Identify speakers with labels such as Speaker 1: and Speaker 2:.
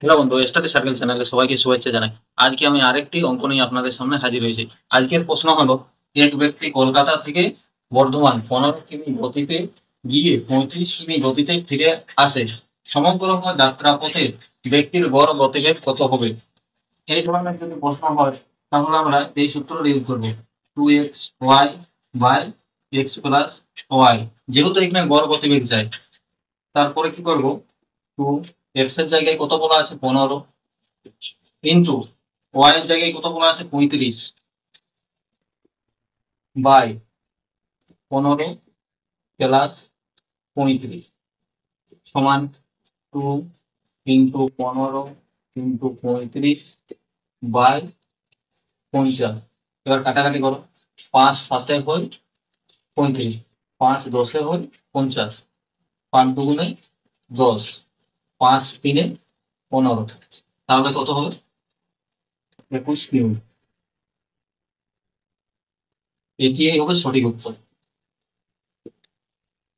Speaker 1: Hello বন্ধু, study circle চ্যানেলে সবাইকে শুভেচ্ছা জানাই। আজকে আমি আরেকটি অঙ্ক নিয়ে আপনাদের সামনে হাজির হয়েছি। আজকের প্রশ্ন হলো, এক ব্যক্তি কলকাতা থেকে বর্ধমান 15 কিমি গতিতে গিয়ে 35 কিমি গতিতে ফিরে আসে। সমগ্র যাত্রা পথে ব্যক্তির গড় গতিবেগ কত হবে? এই ধরনের যদি প্রশ্ন হয়, তাহলে আমরা এই সূত্রটা ইউজ করবো, 2xy বাই x+y। যেহেতু এখানে গড় গতিবেগ যায়, তারপরে কি করব, 2x এর জায়গায় কত বলা আছে 15, কিন্তু ওয়াই এর জায়গায় কত বলা আছে 35, বাই 15 + 35 সমান 2 × 15 × 35 বাই 50। এবার কাটাকাটি করো, 5 × 7 হয় 35, 5 × 10 হয় 50, 5 × 2 = 10, 5 × 3 = 15। তাহলে কত হবে? 21 কিমি। এটি হবে সঠিক উত্তর।